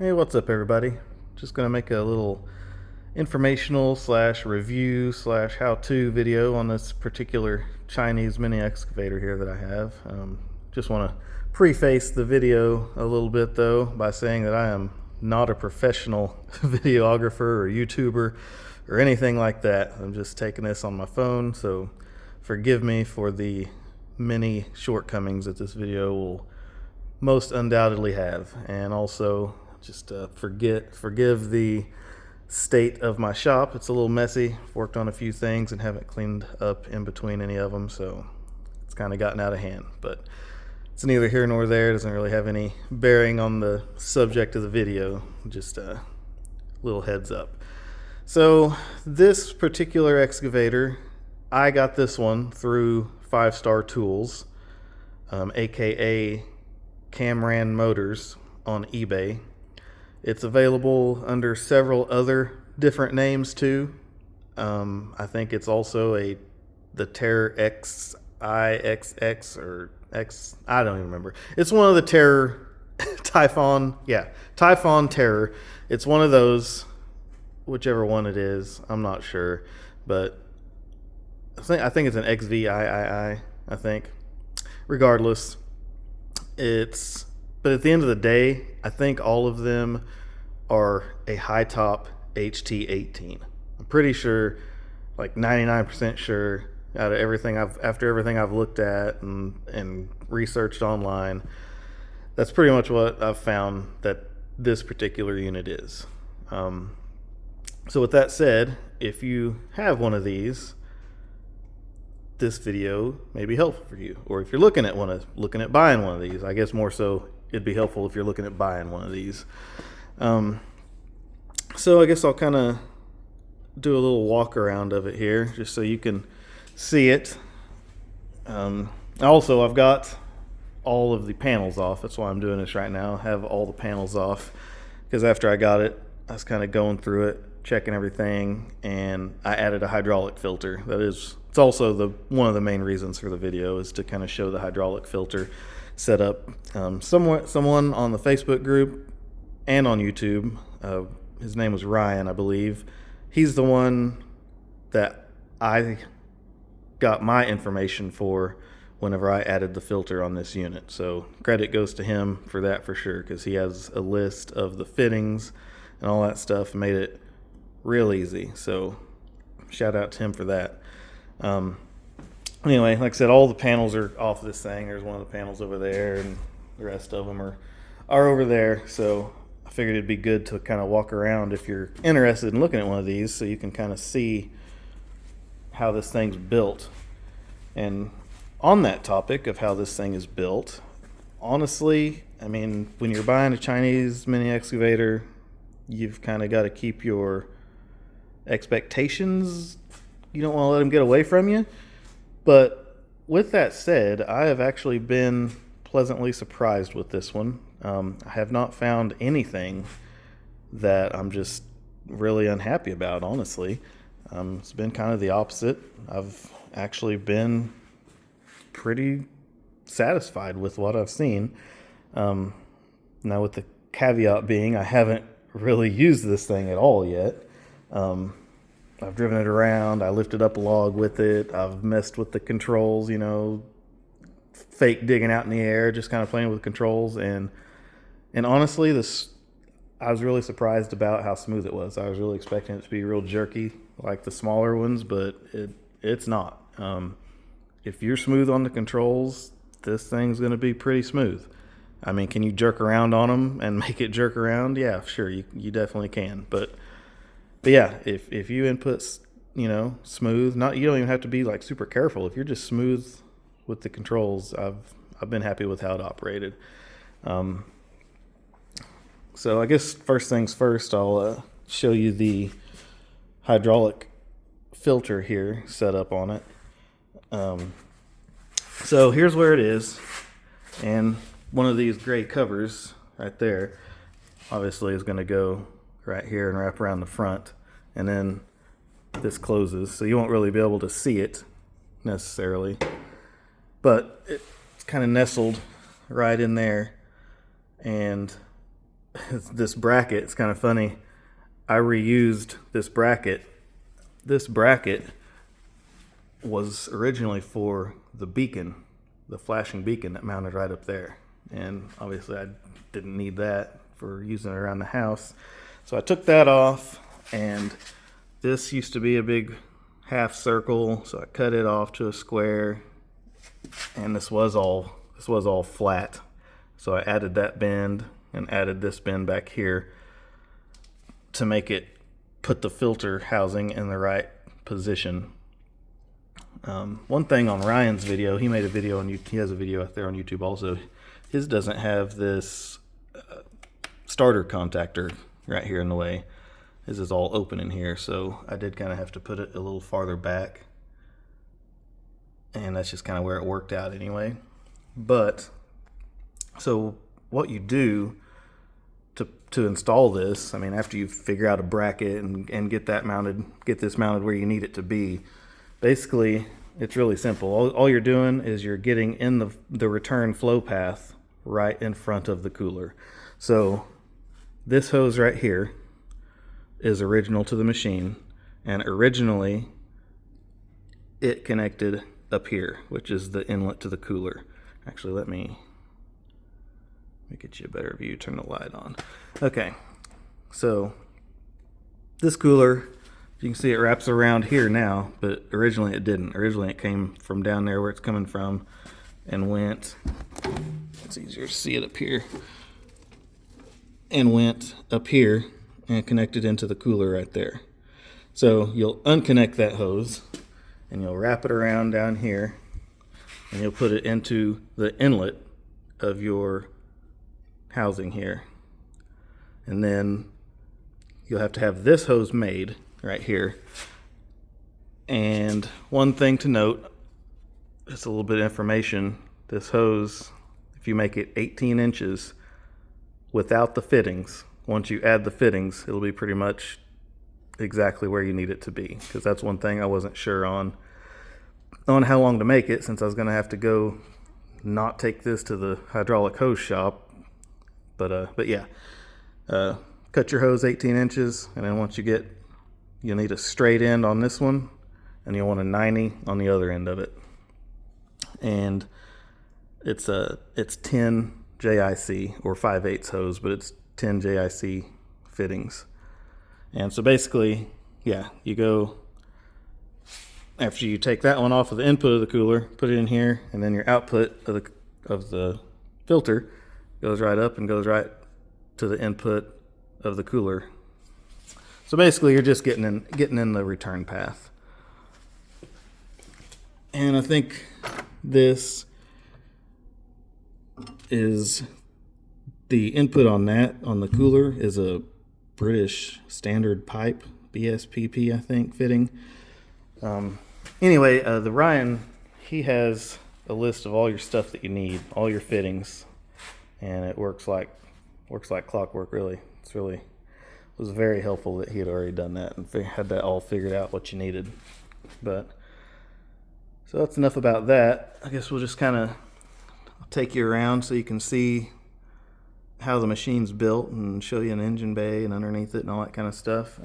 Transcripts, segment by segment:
Hey, what's up everybody? Just gonna make a little informational slash review slash how-to video on this particular Chinese mini excavator here that I have. Just want to preface the video a little bit though by saying that I am not a professional videographer or YouTuber or anything like that. I'm just taking this on my phone, so forgive me for the many shortcomings that this video will most undoubtedly have, and also just forgive the state of my shop. It's a little messy. Worked on a few things and haven't cleaned up in between any of them, so it's kind of gotten out of hand. But it's neither here nor there. It doesn't really have any bearing on the subject of the video. Just a little heads up. So this particular excavator, I got this one through 5-Star Tools, aka Kamran Motors, on eBay. It's available under several other different names too. I think it's also the Terror XVIII or X, I don't even remember. It's one of the Terror Typhon Terror. It's one of those, whichever one it is, I'm not sure, but I think it's an XVIII, I think. Regardless, but at the end of the day, I think all of them are a High Top HT18. I'm pretty sure, like 99% sure, out of everything after everything I've looked at and researched online, that's pretty much what I've found that this particular unit is. So with that said, if you have one of these, this video may be helpful for you. Or if you're looking at buying one of these, I guess more so it'd be helpful if you're looking at buying one of these. So I guess I'll kind of do a little walk around of it here just so you can see it. Also, I've got all of the panels off. That's why I'm doing this right now. I have all the panels off because after I got it, I was kind of going through it, checking everything, and I added a hydraulic filter. It's also one of the main reasons for the video, is to kind of show the hydraulic filter setup. Someone on the Facebook group and on YouTube, his name was Ryan, I believe. He's the one that I got my information for whenever I added the filter on this unit. So credit goes to him for that for sure, because he has a list of the fittings and all that stuff and made it real easy. So shout out to him for that. Anyway, like I said, all the panels are off this thing. There's one of the panels over there, and the rest of them are over there. So I figured it'd be good to kind of walk around if you're interested in looking at one of these, so you can kind of see how this thing's built. And on that topic of how this thing is built, honestly, I mean, when you're buying a Chinese mini excavator, you've kind of got to keep your expectations. You don't want to let them get away from you. But with that said, I have actually been pleasantly surprised with this one. I have not found anything that I'm just really unhappy about, honestly. It's been kind of the opposite. I've actually been pretty satisfied with what I've seen. Now, with the caveat being, I haven't really used this thing at all yet. I've driven it around, I lifted up a log with it, I've messed with the controls, fake digging out in the air, just kind of playing with the controls, and honestly, I was really surprised about how smooth it was. I was really expecting it to be real jerky like the smaller ones, but it's not. If you're smooth on the controls, this thing's going to be pretty smooth. I mean, can you jerk around on them and make it jerk around? Yeah, sure, you definitely can, but yeah, if you input, smooth, you don't even have to be like super careful. If you're just smooth with the controls, I've been happy with how it operated. So I guess first things first, I'll show you the hydraulic filter here set up on it. So here's where it is, and one of these gray covers right there obviously is going to go right here and wrap around the front, and then this closes, so you won't really be able to see it necessarily, but it's kind of nestled right in there. And this bracket, it's kind of funny. I reused this bracket. This bracket was originally for the beacon, the flashing beacon that mounted right up there. And obviously I didn't need that for using it around the house. So I took that off, and this used to be a big half circle, so I cut it off to a square, and this was all flat. So I added that bend and added this bend back here to make it put the filter housing in the right position. One thing on Ryan's video, he made a video on YouTube, he has a video out there on YouTube also. His doesn't have this starter contactor right here in the way. His is all open in here, so I did kind of have to put it a little farther back, and that's just kind of where it worked out anyway. But so what you do to install this, I mean, after you figure out a bracket and get that mounted, get this mounted where you need it to be, basically it's really simple. All you're doing is you're getting in the return flow path right in front of the cooler. So this hose right here is original to the machine, and originally it connected up here, which is the inlet to the cooler. Actually, let me get you a better view, turn the light on. Okay, so this cooler, you can see it wraps around here now, but originally it didn't. Originally it came from down there where it's coming from and went, it's easier to see it up here, and went up here and connected into the cooler right there. So you'll unconnect that hose and you'll wrap it around down here, and you'll put it into the inlet of your housing here. And then you'll have to have this hose made right here. And one thing to note, just a little bit of information, this hose, if you make it 18 inches without the fittings, once you add the fittings, it'll be pretty much exactly where you need it to be, because that's one thing I wasn't sure on how long to make it, since I was going to have to go not take this to the hydraulic hose shop. But yeah, cut your hose 18 inches, and then once you'll need a straight end on this one, and you'll want a 90 on the other end of it. And it's 10 JIC or 5/8 hose, but it's 10 JIC fittings. And so basically, yeah, you go, after you take that one off of the input of the cooler, put it in here, and then your output of the filter goes right up and goes right to the input of the cooler. So basically you're just getting in the return path. And I think this is the input on the cooler is a British standard pipe, BSPP, I think, fitting. Anyway, the Ryan, he has a list of all your stuff that you need, all your fittings, and it works like clockwork. Really, it was very helpful that he had already done that and had that all figured out what you needed. But so that's enough about that. I guess we'll just kind of take you around so you can see how the machine's built and show you an engine bay and underneath it and all that kind of stuff.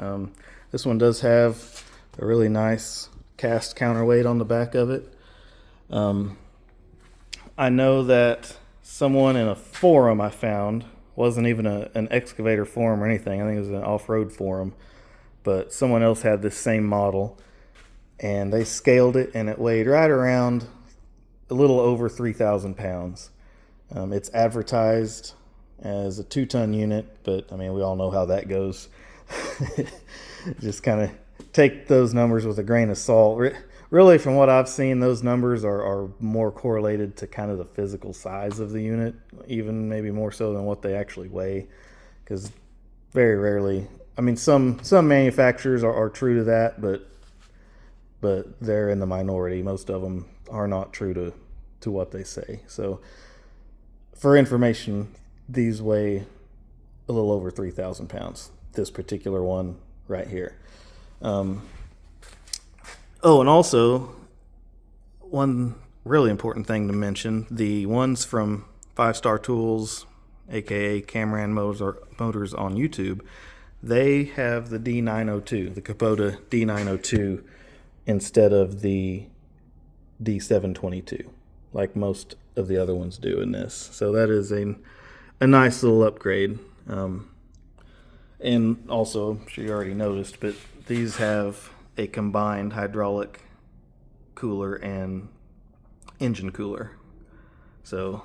This one does have a really nice cast counterweight on the back of it. I know that someone in a forum I found, wasn't even an excavator forum or anything, I think it was an off-road forum, but someone else had this same model, and they scaled it, and it weighed right around a little over 3,000 pounds. It's advertised as a 2-ton unit, but I mean, we all know how that goes. Just kind of take those numbers with a grain of salt. Really, from what I've seen, those numbers are more correlated to kind of the physical size of the unit, even maybe more so than what they actually weigh, because very rarely, I mean, some manufacturers are true to that, but they're in the minority. Most of them are not true to what they say. So for information, these weigh a little over 3,000 pounds, this particular one right here. Oh, and also, one really important thing to mention, the ones from 5 Star Tools, aka Kamran Motors on YouTube, they have the D902, the Kubota D902, instead of the D722, like most of the other ones do in this. So that is a nice little upgrade. And also, I'm sure you already noticed, but these have a combined hydraulic cooler and engine cooler. So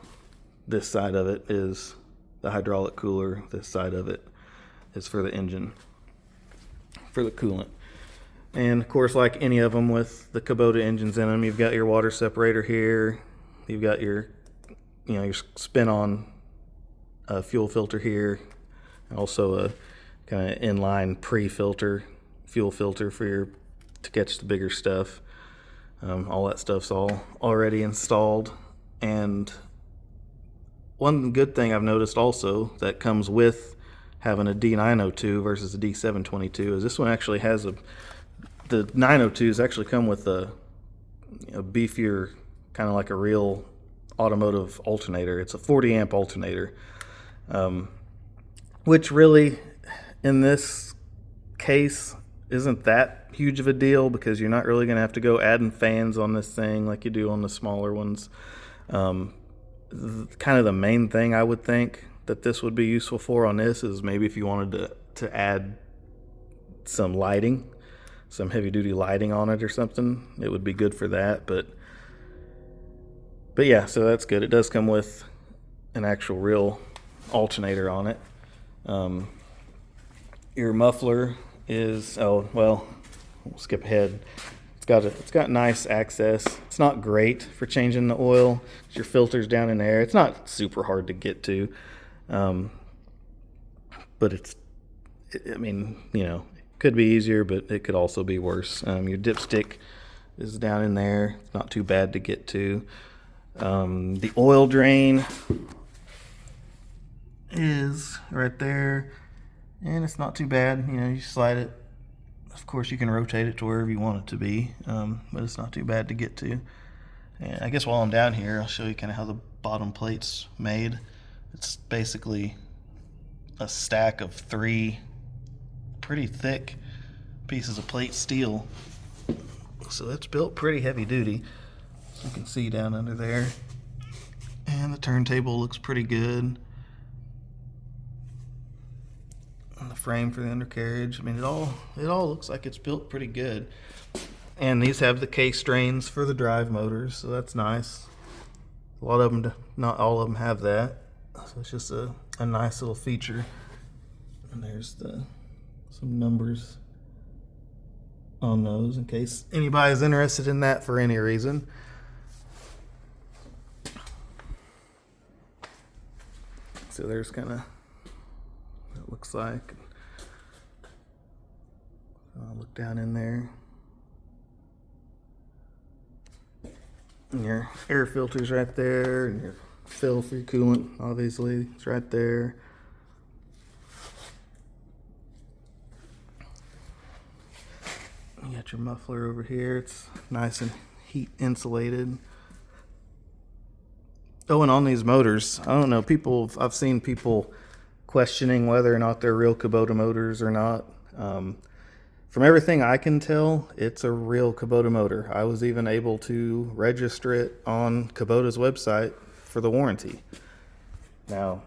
this side of it is the hydraulic cooler, this side of it is for the engine, for the coolant. And of course, like any of them with the Kubota engines in them, you've got your water separator here, you've got your your spin-on fuel filter here, also a kind of inline pre-filter, fuel filter for to catch the bigger stuff. All that stuff's all already installed. And one good thing I've noticed also that comes with having a D902 versus a D722 is this one actually has the 902s actually come with a beefier, kind of like a real automotive alternator. It's a 40 amp alternator, which really in this case isn't that huge of a deal because you're not really going to have to go adding fans on this thing like you do on the smaller ones. Kind of the main thing I would think that this would be useful for on this is maybe if you wanted to add some lighting, some heavy duty lighting on it or something, it would be good for that. But yeah, so that's good. It does come with an actual real alternator on it. Your muffler is, we'll skip ahead. It's got nice access. It's not great for changing the oil. Your filter's down in there. It's not super hard to get to, but it could be easier, but it could also be worse. Your dipstick is down in there. It's not too bad to get to. The oil drain is right there, and it's not too bad. You slide it. Of course, you can rotate it to wherever you want it to be, but it's not too bad to get to. And I guess while I'm down here, I'll show you kind of how the bottom plate's made. It's basically a stack of 3 pretty thick pieces of plate steel. So it's built pretty heavy duty. You can see down under there. And the turntable looks pretty good. And the frame for the undercarriage. I mean, it all looks like it's built pretty good. And these have the K-strains for the drive motors, so that's nice. A lot of them, not all of them have that. So it's just a nice little feature. And there's some numbers on those in case anybody's interested in that for any reason. So there's kind of what it looks like. I'll look down in there. And your air filter's right there, and your fill for your coolant, obviously, it's right there. You got your muffler over here. It's nice and heat insulated. Oh, and on these motors, I don't know, I've seen people questioning whether or not they're real Kubota motors or not. From everything I can tell, it's a real Kubota motor. I was even able to register it on Kubota's website for the warranty. Now,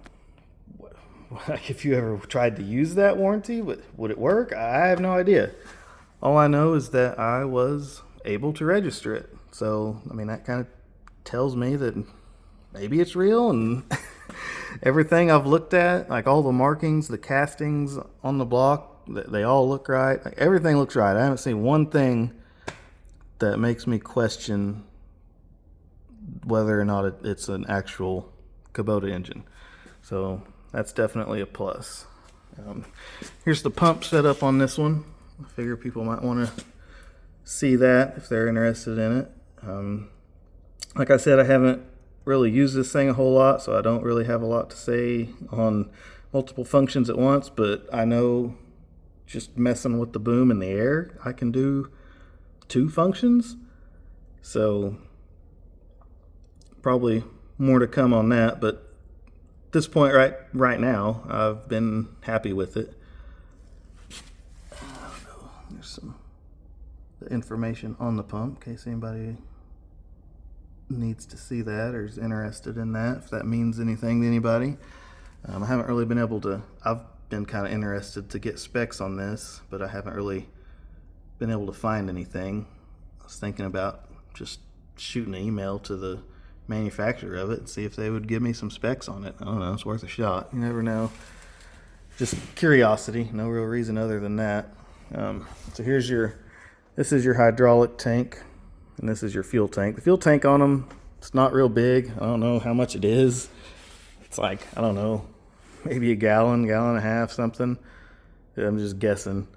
if you ever tried to use that warranty, would it work? I have no idea. All I know is that I was able to register it. So, I mean, that kind of tells me that maybe it's real, and everything I've looked at, like all the markings, the castings on the block, they all look right. Like, everything looks right. I haven't seen one thing that makes me question whether or not it's an actual Kubota engine. So that's definitely a plus. Here's the pump setup on this one. I figure people might want to see that if they're interested in it. Like I said, I haven't really used this thing a whole lot, so I don't really have a lot to say on multiple functions at once, but I know just messing with the boom in the air, I can do 2 functions. So probably more to come on that, but this point right now, I've been happy with it. I don't know. There's some information on the pump in case anybody needs to see that or is interested in that, if that means anything to anybody. I haven't really been able to, I've been kind of interested to get specs on this, but I haven't really been able to find anything. I was thinking about just shooting an email to the manufacturer of it and see if they would give me some specs on it. I don't know, it's worth a shot. You never know. Just curiosity, no real reason other than that. So this is your hydraulic tank, and this is your fuel tank. The fuel tank on them, it's not real big. I don't know how much it is. It's like, I don't know, maybe a gallon and a half, something. I'm just guessing.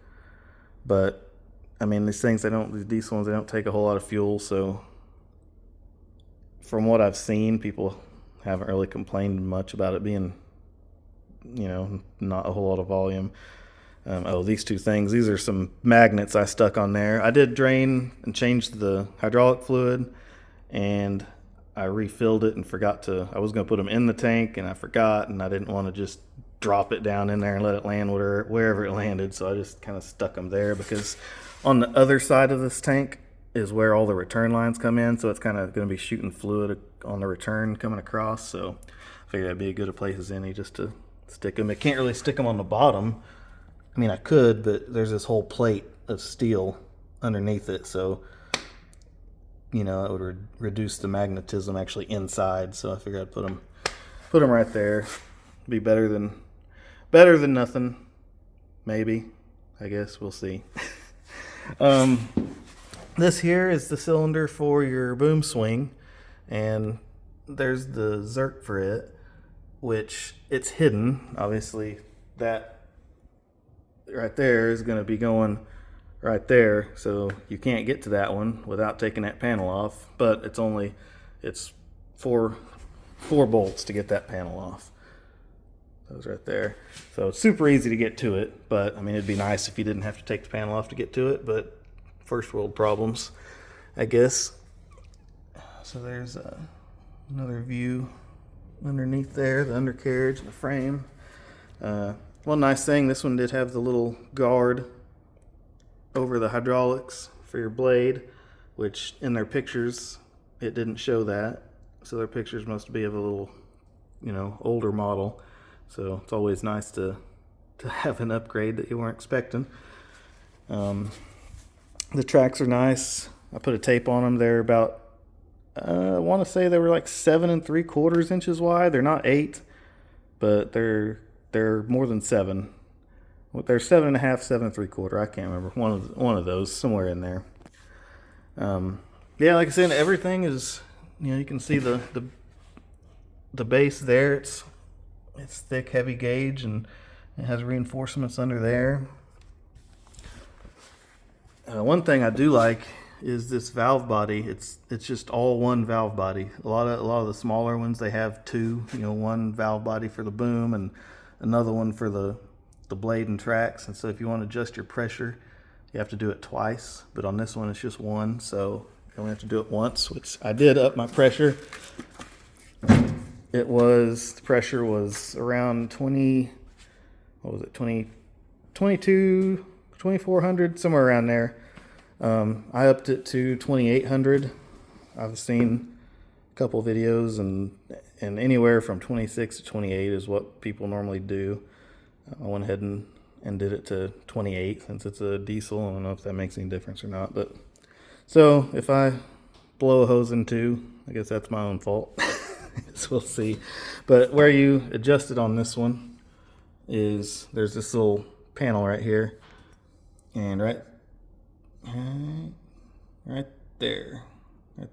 But, I mean, these diesel ones, they don't take a whole lot of fuel, so from what I've seen, people haven't really complained much about it being, not a whole lot of volume. These two things, these are some magnets I stuck on there. I did drain and change the hydraulic fluid, and I refilled it and I was going to put them in the tank, and I forgot, and I didn't want to just drop it down in there and let it land wherever it landed, so I just kind of stuck them there, because on the other side of this tank is where all the return lines come in, so it's kind of going to be shooting fluid on the return coming across, so I figured that'd be as good a place as any just to stick them. It can't really stick them on the bottom. I mean, I could, but there's this whole plate of steel underneath it, so it would reduce the magnetism actually inside, so I figured I'd put them right there. Be better than nothing, maybe. I guess we'll see. This here is the cylinder for your boom swing, and there's the zerk for it, which it's hidden. Obviously, that right there is going to be going right there, so you can't get to that one without taking that panel off, but it's four bolts to get that panel off. Those right there. So it's super easy to get to it, but I mean, it'd be nice if you didn't have to take the panel off to get to it, but first world problems, I guess. So there's another view underneath there, the undercarriage and the frame. One nice thing, this one did have the little guard over the hydraulics for your blade, which in their pictures, it didn't show that. So their pictures must be of a little, older model. So it's always nice to have an upgrade that you weren't expecting. The tracks are nice. I put a tape on them. They're about, I want to say they were like 7 3/4 inches wide. They're not 8, but they're more than 7. They're 7.5, 7 3/4. I can't remember. One of those, somewhere in there. Yeah, like I said, everything is, you can see the base there. It's thick, heavy gauge, and it has reinforcements under there. One thing I do like is this valve body. It's just all one valve body. A lot of the smaller ones, they have two. One valve body for the boom and another one for the blade and tracks. And so if you want to adjust your pressure, you have to do it twice. But on this one, it's just one, so you only have to do it once, which I did up my pressure. The pressure was around 22, 2400, somewhere around there. I upped it to 2800. I've seen a couple videos, and anywhere from 26 to 28 is what people normally do. I went ahead and did it to 28 since it's a diesel. I don't know if that makes any difference or not, but so if I blow a hose in two, I guess that's my own fault. So we'll see. But where you adjust it on this one is there's this little panel right here, and right there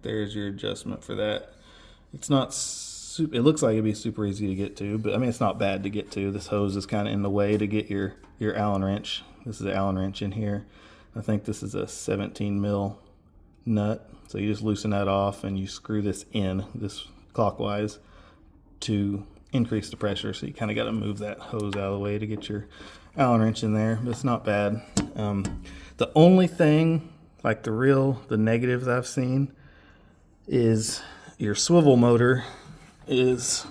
is your adjustment for that. It's not it looks like it'd be super easy to get to, but I mean, it's not bad to get to. This hose is kind of in the way to get your Allen wrench. This is an Allen wrench in here. I think this is a 17 mil nut, so you just loosen that off and you screw this clockwise to increase the pressure. So you kind of got to move that hose out of the way to get your Allen wrench in there, but it's not bad. The only thing, like the negatives I've seen, is your swivel motor is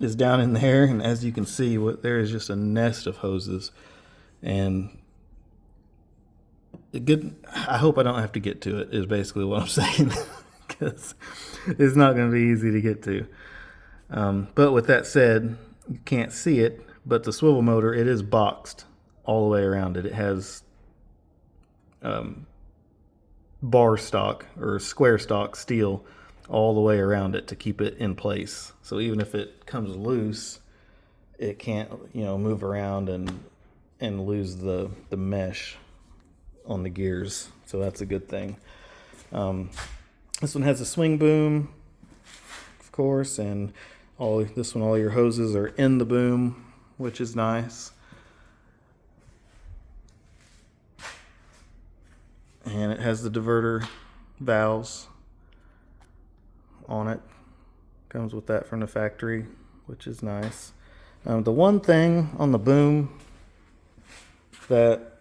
is down in there, and as you can see, there is just a nest of hoses. And I hope I don't have to get to it, is basically what I'm saying, because it's not going to be easy to get to. But with that said, you can't see it, but the swivel motor, it is boxed all the way around it. It has bar stock or square stock steel all the way around it to keep it in place. So even if it comes loose, it can't, move around and lose the mesh on the gears. So that's a good thing. This one has a swing boom, of course, and all your hoses are in the boom, which is nice. And it has the diverter valves on it. Comes with that from the factory, which is nice. The one thing on the boom that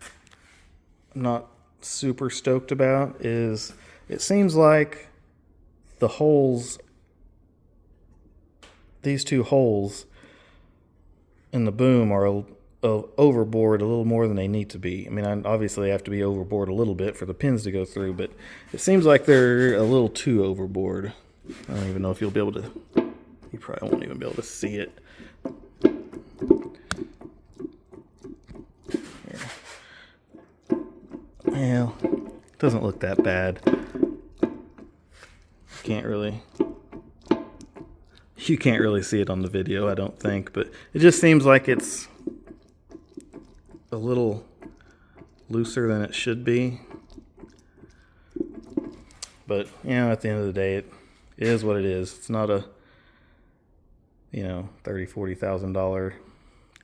I'm not super stoked about is it seems like the holes, these two holes in the boom are overboard a little more than they need to be. I mean, obviously they have to be overboard a little bit for the pins to go through, but it seems like they're a little too overboard. I don't even know if you'll be able to, you probably won't even be able to see it. Well, it doesn't look that bad. You can't really see it on the video, I don't think, but it just seems like it's a little looser than it should be. But, at the end of the day, it is what it is. It's not a, $30,000-$40,000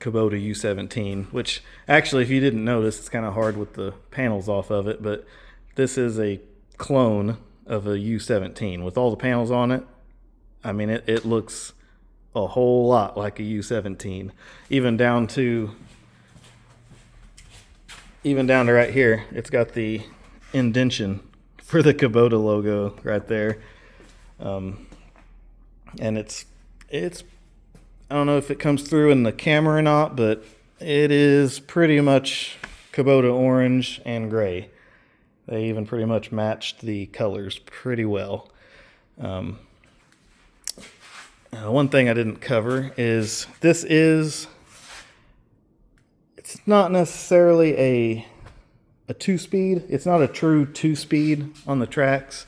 Kubota U17, which actually, if you didn't notice, it's kind of hard with the panels off of it, but this is a clone of a U17 with all the panels on it. I mean, it looks a whole lot like a U17, even down to right here. It's got the indentation for the Kubota logo right there. And it's I don't know if it comes through in the camera or not, but it is pretty much Kubota orange and gray. They even pretty much matched the colors pretty well. One thing I didn't cover is it's not necessarily a 2-speed. It's not a true 2-speed on the tracks,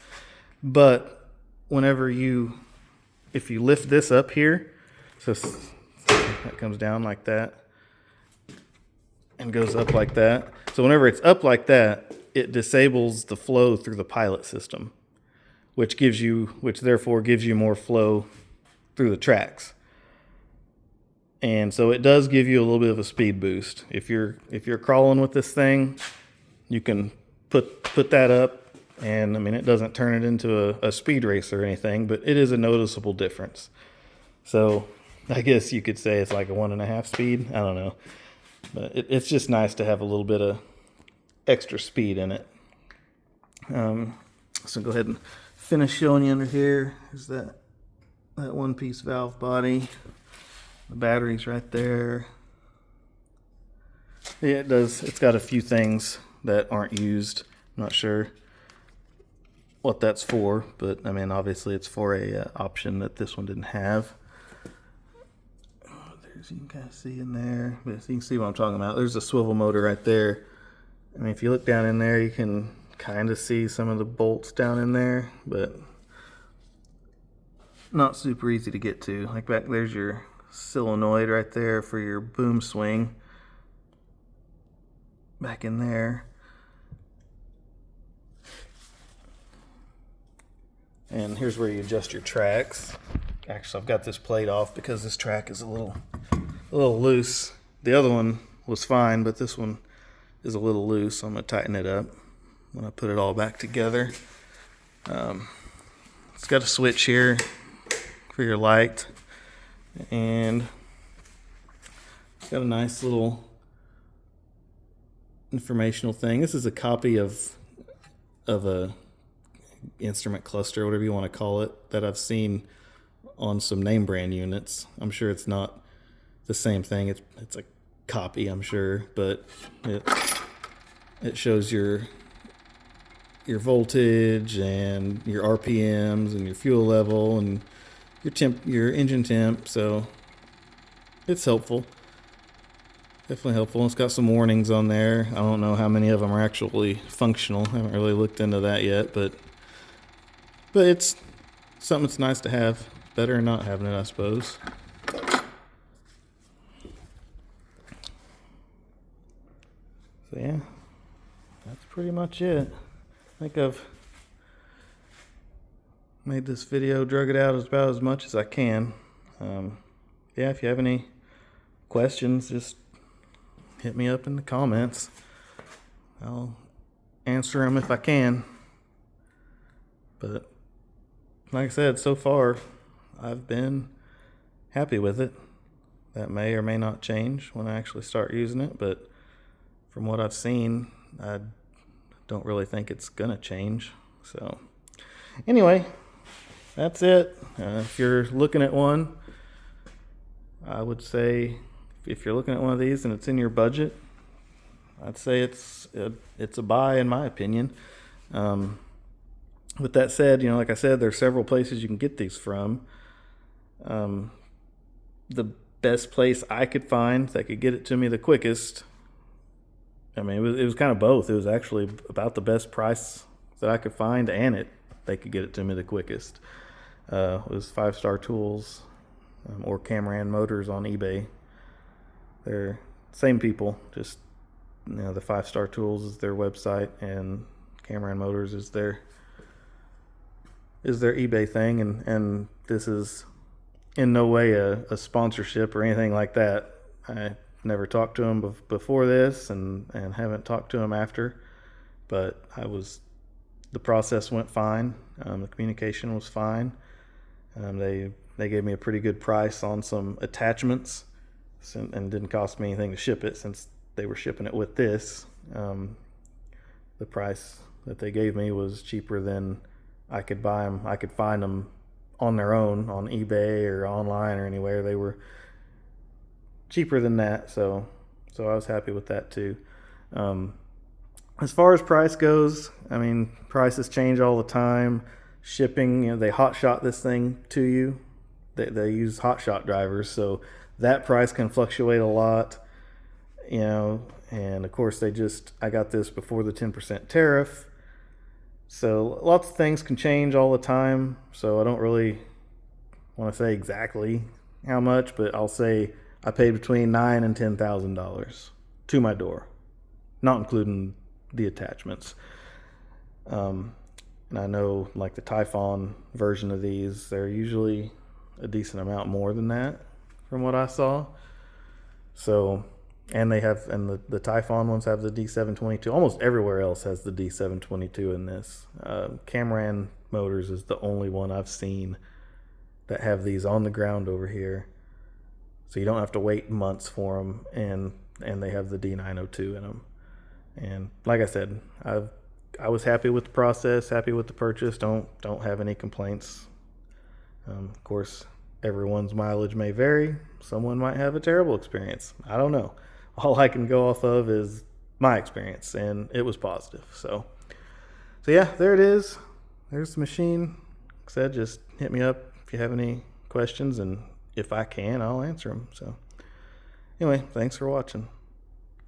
but if you lift this up here, so that comes down like that and goes up like that. So whenever it's up like that, it disables the flow through the pilot system, which therefore gives you more flow through the tracks. And so it does give you a little bit of a speed boost. If you're crawling with this thing, you can put that up, and I mean, it doesn't turn it into a speed race or anything, but it is a noticeable difference. So I guess you could say it's like a 1.5 speed. I don't know, but it's just nice to have a little bit of extra speed in it. So go ahead and finish showing you under here. There's that one-piece valve body. The battery's right there. Yeah, it does. It's got a few things that aren't used. I'm not sure what that's for, but I mean, obviously it's for a option that this one didn't have. You can kind of see in there, but you can see what I'm talking about. There's a swivel motor right there. I mean, if you look down in there, you can kind of see some of the bolts down in there, but not super easy to get to. Like back there's your solenoid right there for your boom swing. Back in there. And here's where you adjust your tracks. Actually, I've got this plate off because this track is a little loose. The other one was fine, but this one is a little loose, so I'm going to tighten it up when I put it all back together. It's got a switch here for your light, and it's got a nice little informational thing. This is a copy of a instrument cluster, whatever you want to call it, that I've seen on some name brand units. I'm sure it's not the same thing. It's a copy, I'm sure, but it shows your voltage and your RPMs and your fuel level and your engine temp. So it's helpful. Definitely helpful. It's got some warnings on there. I don't know how many of them are actually functional. I haven't really looked into that yet, but it's something that's nice to have. Better than not having it, I suppose. So yeah, that's pretty much it. I think I've made this video, drug it out about as much as I can. Yeah, if you have any questions, just hit me up in the comments. I'll answer them if I can. But like I said, so far I've been happy with it. That may or may not change when I actually start using it, but from what I've seen, I don't really think it's gonna change. So anyway, that's it. If you're looking at one, I would say if you're looking at one of these and it's in your budget, I'd say it's a buy in my opinion. With that said, like I said, there's several places you can get these from. The best place I could find that could get it to me the quickest, I mean, it was kind of both. It was actually about the best price that I could find, and they could get it to me the quickest. It was 5 Star Tools or Kamran Motors on eBay. They're same people, just the 5 Star Tools is their website and Kamran Motors is their eBay thing, and this is in no way a sponsorship or anything like that. I never talked to them before this and haven't talked to them after, but the process went fine. The communication was fine. They gave me a pretty good price on some attachments, and didn't cost me anything to ship it since they were shipping it with this. The price that they gave me was cheaper than I could buy them. I could find them on their own on eBay or online or anywhere. They were cheaper than that, so I was happy with that too. As far as price goes, I mean, prices change all the time. Shipping, they hot shot this thing to you. They use hot shot drivers, so that price can fluctuate a lot, and of course I got this before the 10% tariff, so lots of things can change all the time, so I don't really want to say exactly how much, but I'll say I paid between $9,000 and $10,000 to my door, not including the attachments. And I know like the Typhon version of these, they're usually a decent amount more than that from what I saw. So, and the Typhon ones have the D722. Almost everywhere else has the D722 in this. Kamran Motors is the only one I've seen that have these on the ground over here. So you don't have to wait months for them, and they have the D902 in them. And like I said, I was happy with the process, happy with the purchase. Don't have any complaints. Of course, everyone's mileage may vary. Someone might have a terrible experience. I don't know. All I can go off of is my experience, and it was positive. So yeah, there it is. There's the machine. Like I said, just hit me up if you have any questions, and if I can, I'll answer them. So anyway, thanks for watching.